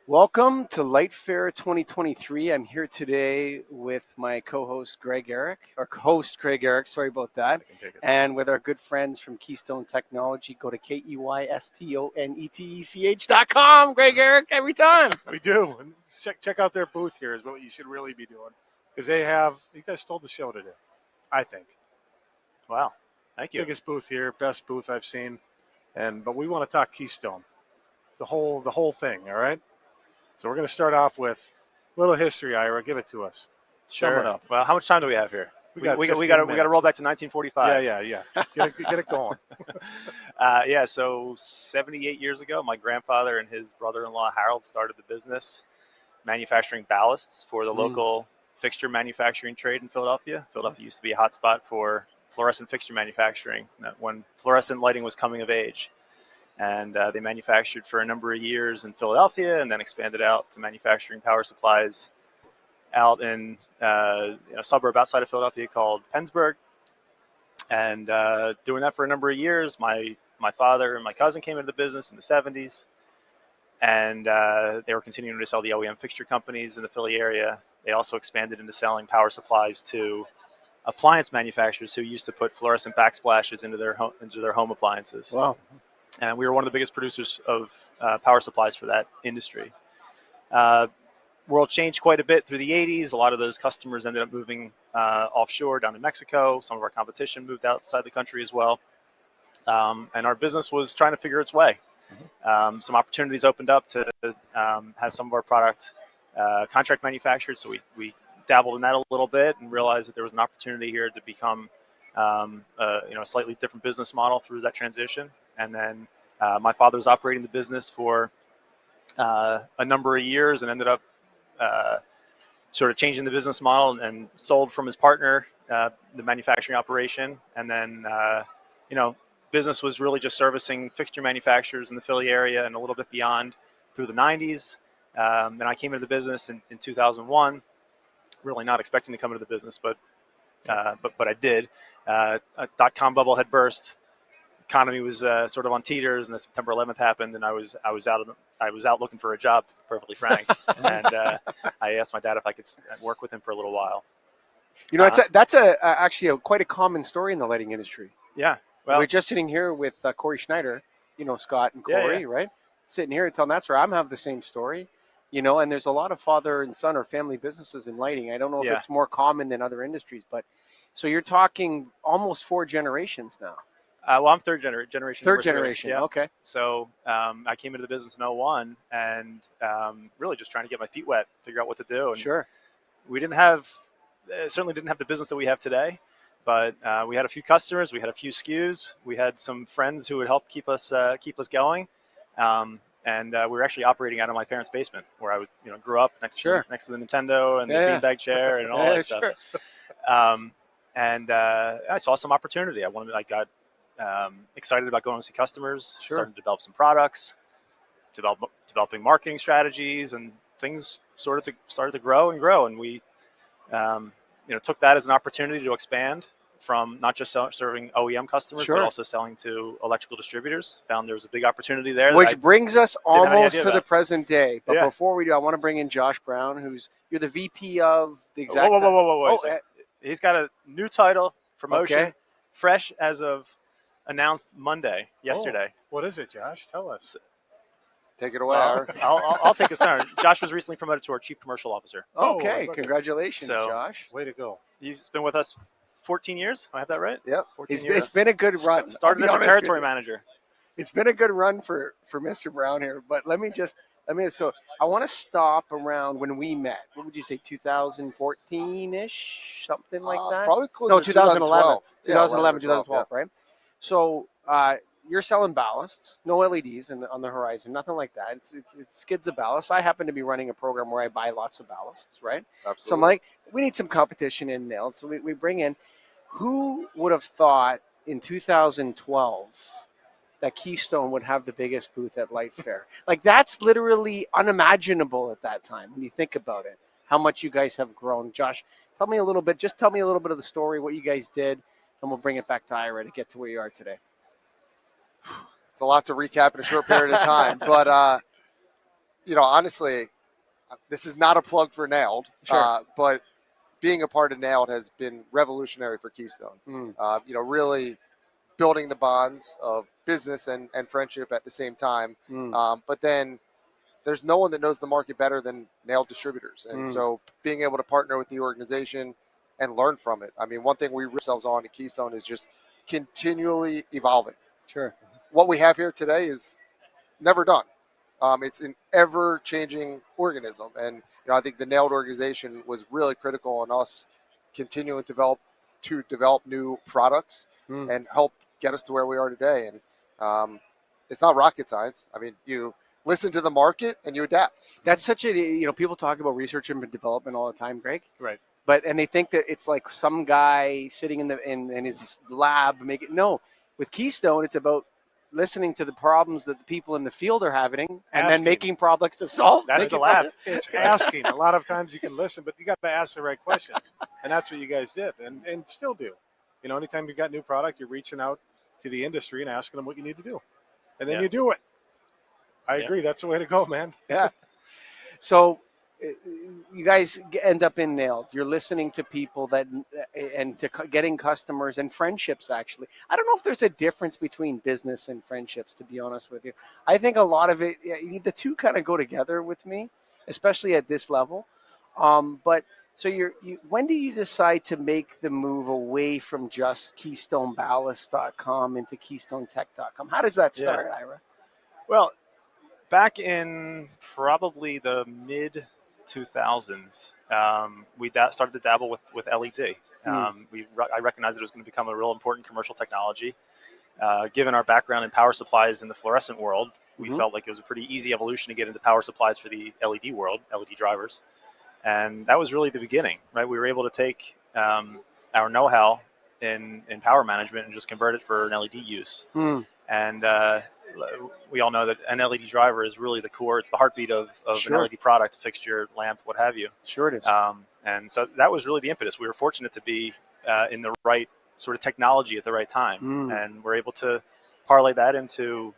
Welcome to Lightfair 2023. I'm here today with my co-host Greg Eric, or host Greg Eric, sorry about that, I can take it. and with our good friends from Keystone Technology. Go to KEYSTONETECH.com, Greg Eric, every time. We do. And check out their booth here is what you should really be doing because you guys stole the show today, I think. Wow. Thank you. Biggest booth here, best booth I've seen. But we want to talk Keystone, the whole thing, all right? So we're going to start off with a little history, Ira. Give it to us. Sure. Sum it up. Well, how much time do we have here? We got we got to 15 minutes. roll back to 1945. Yeah. Get it going. So 78 years ago, my grandfather and his brother-in-law Harold started the business manufacturing ballasts for the local fixture manufacturing trade in Philadelphia. Philadelphia used to be a hotspot for fluorescent fixture manufacturing when fluorescent lighting was coming of age. And they manufactured for a number of years in Philadelphia and then expanded out to manufacturing power supplies out in a suburb outside of Philadelphia called Pennsburg. And doing that for a number of years, my father and my cousin came into the business in the 70s. And they were continuing to sell the OEM fixture companies in the Philly area. They also expanded into selling power supplies to appliance manufacturers who used to put fluorescent backsplashes into their home appliances. Wow. And we were one of the biggest producers of power supplies for that industry. World changed quite a bit through the 80s. A lot of those customers ended up moving offshore down in Mexico. Some of our competition moved outside the country as well. And our business was trying to figure its way. Some opportunities opened up to have some of our product contract manufactured. So we dabbled in that a little bit and realized that there was an opportunity here to become a slightly different business model through that transition. And then my father was operating the business for a number of years and ended up sort of changing the business model and sold from his partner the manufacturing operation. And then, business was really just servicing fixture manufacturers in the Philly area and a little bit beyond through the 90s. Then I came into the business in 2001, really not expecting to come into the business, but I did. A dot-com bubble had burst. Economy was sort of on teeters, and then September 11th happened, and I was out looking for a job, to be perfectly frank. And I asked my dad if I could work with him for a little while. That's actually quite a common story in the lighting industry. Yeah. Well, we're just sitting here with Corey Schneider, Scott and Corey, right? Sitting here and telling that story. I'm having the same story, and there's a lot of father and son or family businesses in lighting. I don't know if it's more common than other industries, but so you're talking almost 4 generations now. Well, I'm third generation. Third generation, yeah. Okay. So I came into the business in 01 and really just trying to get my feet wet, figure out what to do. And sure. We certainly didn't have the business that we have today, but we had a few customers, we had a few SKUs, we had some friends who would help keep us going. And we were actually operating out of my parents' basement where I grew up next to the Nintendo and the beanbag chair and all that stuff. And I saw some opportunity. I got excited about going to see customers, starting to develop some products, developing marketing strategies, and things started to grow. And we, took that as an opportunity to expand from not just serving OEM customers, but also selling to electrical distributors. Found there was a big opportunity there. Which brings us almost to the present day. But before we do, I want to bring in Josh Brown, you're the VP of the exact. Whoa. He's got a new title, promotion, fresh as of announced yesterday. What is it, Josh? Tell us. Take it away. I'll take a start. Josh was recently promoted to our Chief Commercial Officer. Okay, congratulations, Josh. Way to go. You've been with us 14 years. I have that right? Yep. 14 years. It's been a good run. Started as a territory manager. It's been a good run for Mr. Brown here. But let me just go. I want to stop around when we met. What would you say, 2014-ish? Something like that? Probably closer to 2011. 2012. 2012, right? So you're selling ballasts, no LEDs on the horizon, nothing like that. It's skids of ballasts. I happen to be running a program where I buy lots of ballasts, right? Absolutely. So I'm like, we need some competition in there. So we bring in, who would have thought in 2012 that Keystone would have the biggest booth at Lightfair? Like, that's literally unimaginable at that time when you think about it, how much you guys have grown. Josh, tell me a little bit of the story, what you guys did, and we'll bring it back to Ira to get to where you are today. It's a lot to recap in a short period of time, but honestly, this is not a plug for Nailed, Sure. but being a part of Nailed has been revolutionary for Keystone. Mm. Really building the bonds of business and friendship at the same time. But then there's no one that knows the market better than Nailed distributors. And so being able to partner with the organization and learn from it. I mean, one thing we ourselves on at Keystone is just continually evolving. Sure. What we have here today is never done. It's an ever-changing organism, and I think the Nailed organization was really critical in us continuing to develop new products and help get us to where we are today. And it's not rocket science. I mean, you listen to the market and you adapt. That's such a, people talk about research and development all the time, Greg. Right. And they think that it's like some guy sitting in his lab making. No, with Keystone, it's about listening to the problems that the people in the field are having, and then making products to solve. That's the lab. It's asking. A lot of times you can listen, but you got to ask the right questions, and that's what you guys did, and still do. Anytime you've got new product, you're reaching out to the industry and asking them what you need to do, and then you do it. I agree. That's the way to go, man. Yeah. So you guys end up in Nailed. You're listening to people and to getting customers and friendships, actually. I don't know if there's a difference between business and friendships, to be honest with you. I think a lot of it, the two kind of go together with me, especially at this level. But so when do you decide to make the move away from just KeystoneBallast.com into KeystoneTech.com? How does that start, Ira? Well, back in probably the mid 2000s, we started to dabble with LED. I recognized it was going to become a real important commercial technology. Given our background in power supplies in the fluorescent world, we felt like it was a pretty easy evolution to get into power supplies for the LED world, LED drivers. And that was really the beginning, right? We were able to take our know-how in power management and just convert it for an LED use. And we all know that an LED driver is really the core. It's the heartbeat of an LED product, fixture, lamp, what have you. Sure it is. And so that was really the impetus. We were fortunate to be in the right sort of technology at the right time. And we're able to parlay that into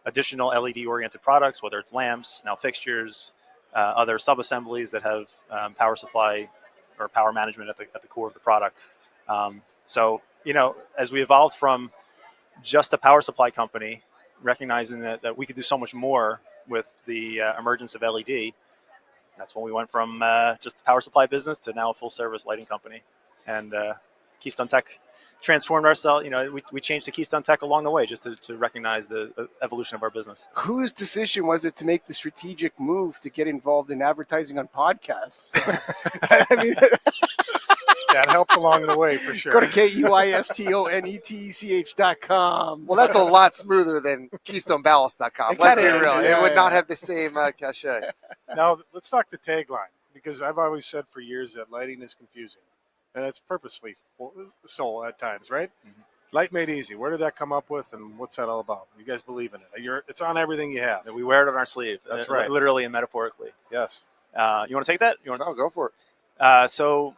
additional LED-oriented products, whether it's lamps, now fixtures, other sub-assemblies that have power supply or power management at the core of the product. So, as we evolved from just a power supply company, recognizing that we could do so much more with the emergence of LED. That's when we went from just a power supply business to now a full service lighting company. And Keystone Tech transformed ourselves. We changed to Keystone Tech along the way just to recognize the evolution of our business. Whose decision was it to make the strategic move to get involved in advertising on podcasts? I mean, that helped along the way for sure. Go to KEYSTONETECH.com. Well, that's a lot smoother than KeystoneBallast.com. Let's be real. It would not have the same cachet. Now, let's talk the tagline, because I've always said for years that lighting is confusing. And it's purposefully so at times, right? Light made easy. Where did that come up with, and what's that all about? You guys believe in it? It's on everything you have. We wear it on our sleeve. That's right. Literally and metaphorically. Yes. You want to take that? No, go for it. So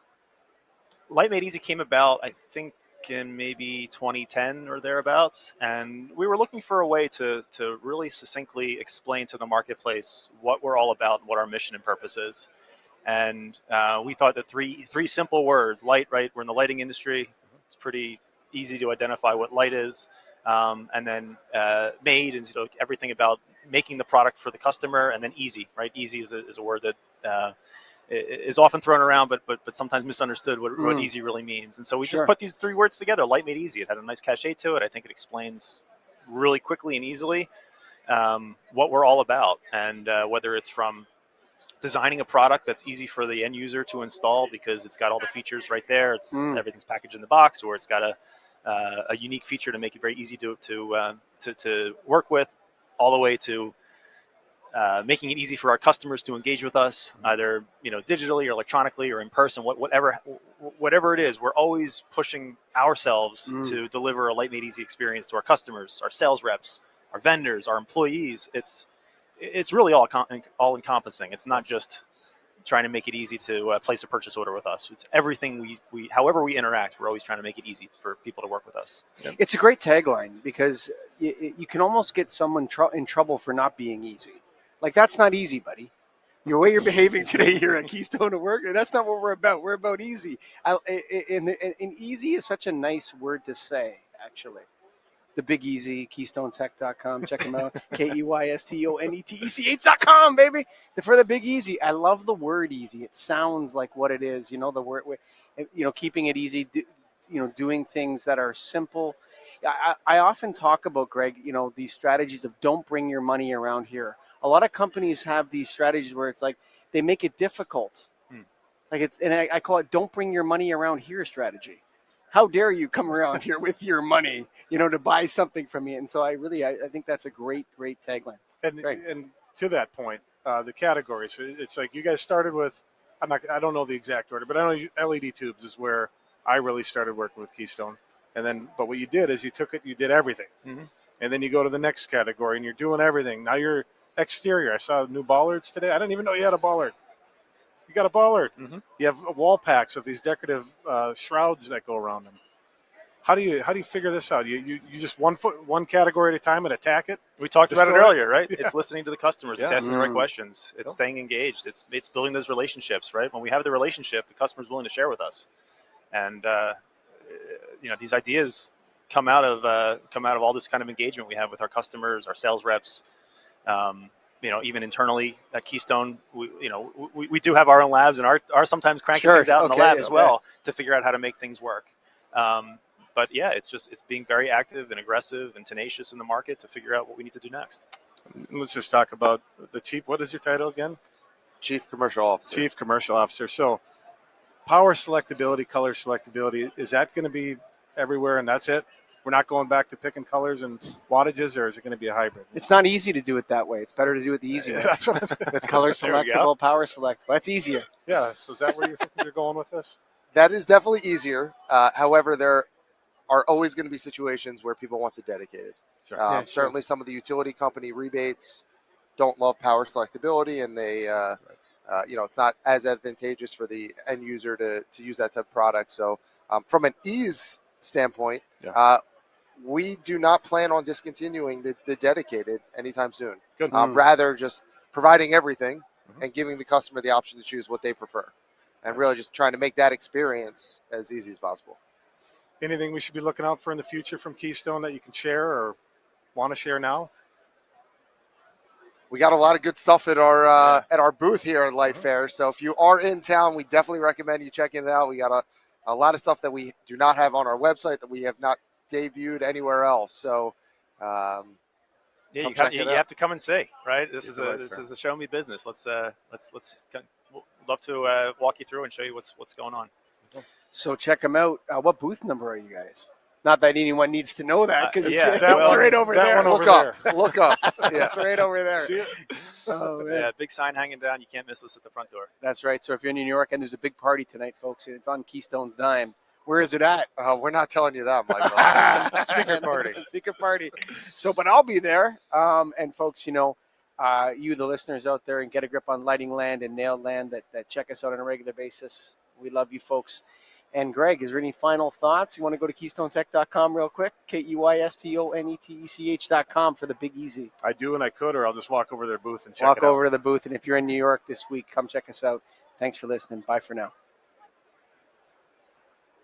Light Made Easy came about, I think, in maybe 2010 or thereabouts. And we were looking for a way to really succinctly explain to the marketplace what we're all about and what our mission and purpose is. And we thought that three simple words, light, right? We're in the lighting industry. It's pretty easy to identify what light is. And then made is everything about making the product for the customer, and then easy, right? Easy is a word that is often thrown around, but sometimes misunderstood what easy really means. And so we just put these three words together, Light Made Easy. It had a nice cachet to it. I think it explains really quickly and easily what we're all about, and whether it's from designing a product that's easy for the end user to install because it's got all the features right there. It's everything's packaged in the box, or it's got a unique feature to make it very easy to work with, all the way to making it easy for our customers to engage with us, either digitally or electronically or in person. Whatever it is, we're always pushing ourselves to deliver a Light Made Easy experience to our customers, our sales reps, our vendors, our employees. It's really all encompassing. It's not just trying to make it easy to place a purchase order with us. It's everything however we interact, we're always trying to make it easy for people to work with us. Yeah. It's a great tagline, because you can almost get someone in trouble for not being easy. Like, that's not easy, buddy. Your way you're behaving today here at Keystone to Work, that's not what we're about. We're about easy. And easy is such a nice word to say, actually. The Big Easy, KeystoneTech.com. Check them out. KeystoneTech.com, baby. For the Big Easy. I love the word easy. It sounds like what it is. You know, the word, keeping it easy, doing things that are simple. I often talk about, Greg, these strategies of don't bring your money around here. A lot of companies have these strategies where it's like they make it difficult. Like I call it don't bring your money around here strategy. How dare you come around here with your money, to buy something from me? And so I think that's a great tagline. And to that point, the categories, it's like you guys started with, I don't know the exact order, but I know LED tubes is where I really started working with Keystone. But what you did is you did everything. Mm-hmm. And then you go to the next category and you're doing everything. Now you're exterior. I saw new bollards today. I didn't even know you had a bollard. You got a bollard. Mm-hmm. You have wall packs with these decorative shrouds that go around them. How do you figure this out? You just one category at a time and attack it? We talked about it earlier, right? Yeah. It's listening to the customers. It's asking the right questions. It's staying engaged. It's building those relationships, right? When we have the relationship, the customer's willing to share with us. And these ideas come out of all this kind of engagement we have with our customers, our sales reps. Even internally at Keystone, we do have our own labs and are sometimes cranking things out in the lab as well to figure out how to make things work. But yeah, it's being very active and aggressive and tenacious in the market to figure out what we need to do next. Let's just talk about the chief. What is your title again? Chief Commercial Officer. Chief Commercial Officer. So power selectability, color selectability, is that going to be everywhere and that's it? We're not going back to picking colors and wattages, or is it going to be a hybrid? It's not easy to do it that way. It's better to do it the easy way. That's what with color selectable, power selectable. That's easier. Yeah. So is that where you're going with this? That is definitely easier. However, there are always going to be situations where people want the dedicated. Sure. Certainly some of the utility company rebates don't love power selectability, and they, it's not as advantageous for the end user to use that type of product. So from an ease standpoint, we do not plan on discontinuing the dedicated anytime soon. Good. Rather, just providing everything and giving the customer the option to choose what they prefer, and really just trying to make that experience as easy as possible. Anything we should be looking out for in the future from Keystone that you can share or want to share now? We got a lot of good stuff at our booth here at Lightfair. So if you are in town, we definitely recommend you checking it out. We got a lot of stuff that we do not have on our website that we have not debuted anywhere else. So you have to come and see, right? This is the show me business. Let's love to walk you through and show you what's going on. So check them out. What booth number are you guys? Not that anyone needs to know that, because it's right over there. Look up. Yeah. It's right over there. See it? Oh, man. Yeah, big sign hanging down. You can't miss us at the front door. That's right. So if you're in New York and there's a big party tonight, folks, and it's on Keystone's dime, where is it at? We're not telling you that, Michael. Secret party. Secret party. So, but I'll be there. And folks, you, the listeners out there, and Get a Grip on Lighting Land and Nailed Land that check us out on a regular basis. We love you, folks. And Greg, is there any final thoughts? You want to go to KeystoneTech.com real quick? KeystoneTech.com for the Big Easy. I do, and I could, or I'll just walk over to their booth and check it out. Walk over to the booth, and if you're in New York this week, come check us out. Thanks for listening. Bye for now.